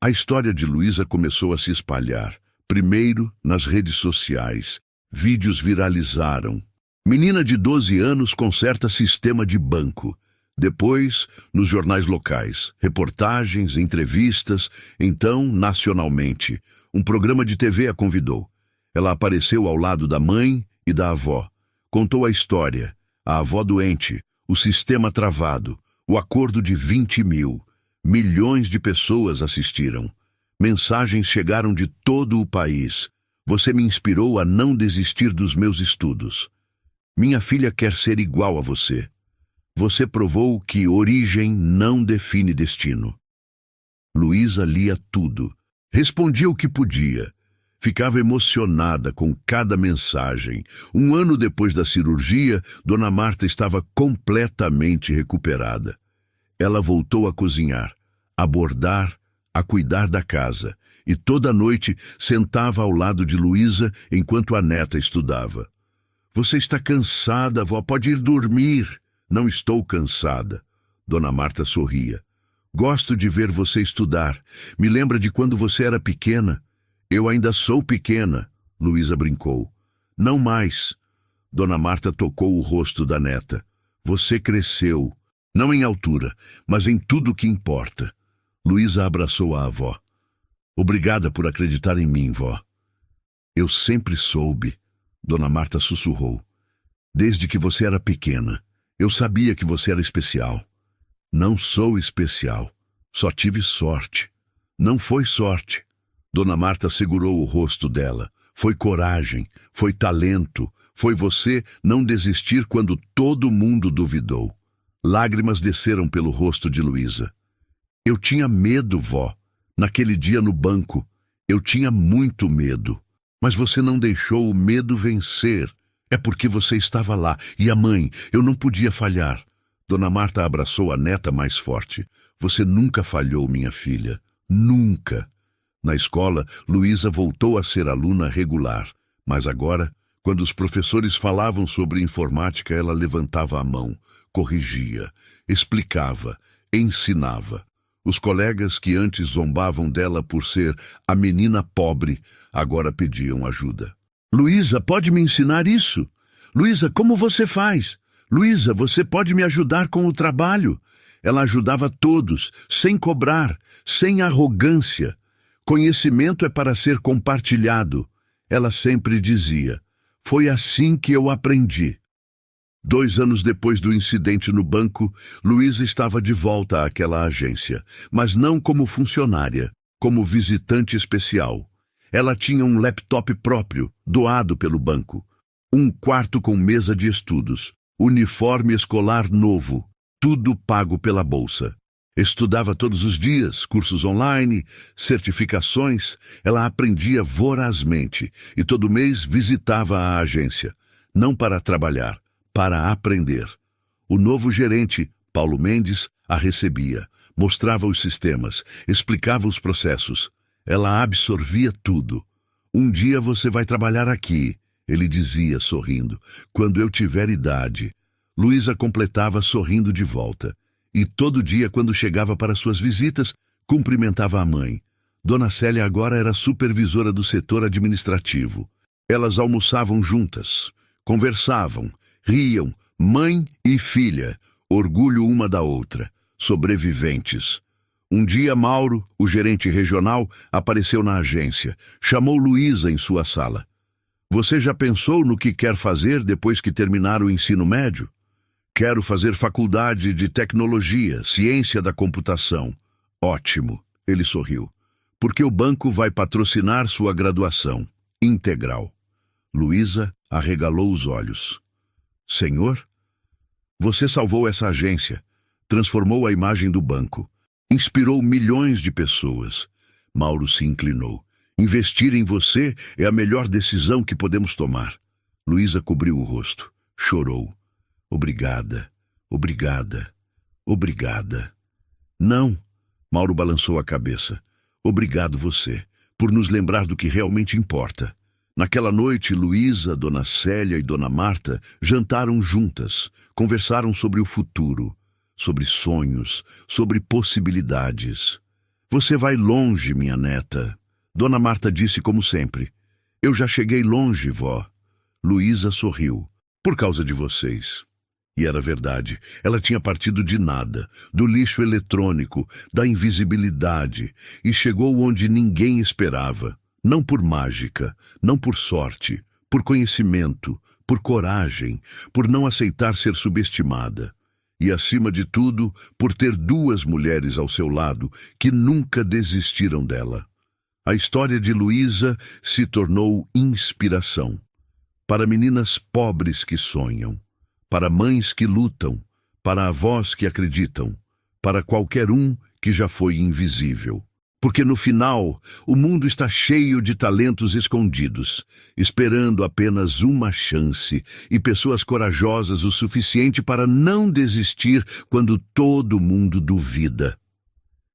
A história de Luísa começou a se espalhar. Primeiro, nas redes sociais. Vídeos viralizaram. Menina de 12 anos conserta sistema de banco. Depois, nos jornais locais, reportagens, entrevistas, então, nacionalmente. Um programa de TV a convidou. Ela apareceu ao lado da mãe e da avó. Contou a história. A avó doente, o sistema travado, o acordo de 20 mil. Milhões de pessoas assistiram. Mensagens chegaram de todo o país. Você me inspirou a não desistir dos meus estudos. Minha filha quer ser igual a você. Você provou que origem não define destino. Luísa lia tudo. Respondia o que podia. Ficava emocionada com cada mensagem. Um ano depois da cirurgia, Dona Marta estava completamente recuperada. Ela voltou a cozinhar, a bordar, a cuidar da casa, e toda noite sentava ao lado de Luísa enquanto a neta estudava. Você está cansada, vó, pode ir dormir. Não estou cansada. Dona Marta sorria. Gosto de ver você estudar. Me lembra de quando você era pequena. Eu ainda sou pequena, Luísa brincou. Não mais. Dona Marta tocou o rosto da neta. Você cresceu. Não em altura, mas em tudo que importa. Luísa abraçou a avó. Obrigada por acreditar em mim, vó. Eu sempre soube, Dona Marta sussurrou. Desde que você era pequena. Eu sabia que você era especial. Não sou especial. Só tive sorte. Não foi sorte. Dona Marta segurou o rosto dela. Foi coragem, foi talento, foi você não desistir quando todo mundo duvidou. Lágrimas desceram pelo rosto de Luísa. Eu tinha medo, vó. Naquele dia no banco, eu tinha muito medo. Mas você não deixou o medo vencer. É porque você estava lá. E a mãe, eu não podia falhar. Dona Marta abraçou a neta mais forte. Você nunca falhou, minha filha. Nunca. Na escola, Luísa voltou a ser aluna regular. Mas agora, quando os professores falavam sobre informática, ela levantava a mão, corrigia, explicava, ensinava. Os colegas que antes zombavam dela por ser a menina pobre, agora pediam ajuda. Luísa, pode me ensinar isso? Luísa, como você faz? Luísa, você pode me ajudar com o trabalho? Ela ajudava todos, sem cobrar, sem arrogância. Conhecimento é para ser compartilhado. Ela sempre dizia. Foi assim que eu aprendi. 2 anos depois do incidente no banco, Luísa estava de volta àquela agência, mas não como funcionária, como visitante especial. Ela tinha um laptop próprio, doado pelo banco, um quarto com mesa de estudos, uniforme escolar novo, tudo pago pela bolsa. Estudava todos os dias, cursos online, certificações. Ela aprendia vorazmente e todo mês visitava a agência, não para trabalhar, para aprender. O novo gerente, Paulo Mendes, a recebia, mostrava os sistemas, explicava os processos. Ela absorvia tudo. Um dia você vai trabalhar aqui, ele dizia, sorrindo, quando eu tiver idade. Luísa completava sorrindo de volta. E todo dia, quando chegava para suas visitas, cumprimentava a mãe. Dona Célia agora era supervisora do setor administrativo. Elas almoçavam juntas, conversavam, Riam, mãe e filha, orgulho uma da outra, sobreviventes. Um dia, Mauro, o gerente regional, apareceu na agência. Chamou Luísa em sua sala. Você já pensou no que quer fazer depois que terminar o ensino médio? Quero fazer faculdade de tecnologia, ciência da computação. Ótimo, ele sorriu. Porque o banco vai patrocinar sua graduação, integral. Luísa arregalou os olhos. Senhor? Você salvou essa agência, transformou a imagem do banco, inspirou milhões de pessoas. Mauro se inclinou. Investir em você é a melhor decisão que podemos tomar. Luísa cobriu o rosto, chorou. Obrigada, obrigada, obrigada. Não, Mauro balançou a cabeça. Obrigado você, por nos lembrar do que realmente importa. Naquela noite, Luísa, Dona Célia e Dona Marta jantaram juntas, conversaram sobre o futuro, sobre sonhos, sobre possibilidades. Você vai longe, minha neta. Dona Marta disse como sempre. Eu já cheguei longe, vó. Luísa sorriu. Por causa de vocês. E era verdade, ela tinha partido de nada, do lixo eletrônico, da invisibilidade, e chegou onde ninguém esperava. Não por mágica, não por sorte, por conhecimento, por coragem, por não aceitar ser subestimada. E, acima de tudo, por ter duas mulheres ao seu lado que nunca desistiram dela. A história de Luísa se tornou inspiração. Para meninas pobres que sonham, para mães que lutam, para avós que acreditam, para qualquer um que já foi invisível. Porque no final, o mundo está cheio de talentos escondidos, esperando apenas uma chance e pessoas corajosas o suficiente para não desistir quando todo mundo duvida.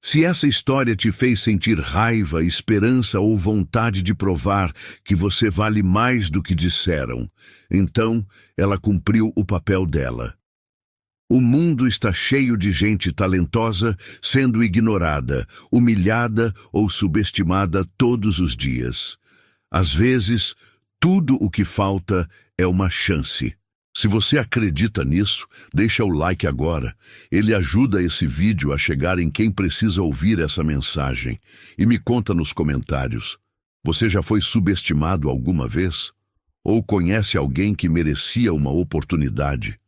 Se essa história te fez sentir raiva, esperança ou vontade de provar que você vale mais do que disseram, então ela cumpriu o papel dela. O mundo está cheio de gente talentosa sendo ignorada, humilhada ou subestimada todos os dias. Às vezes, tudo o que falta é uma chance. Se você acredita nisso, deixa o like agora. Ele ajuda esse vídeo a chegar em quem precisa ouvir essa mensagem. E me conta nos comentários. Você já foi subestimado alguma vez? Ou conhece alguém que merecia uma oportunidade?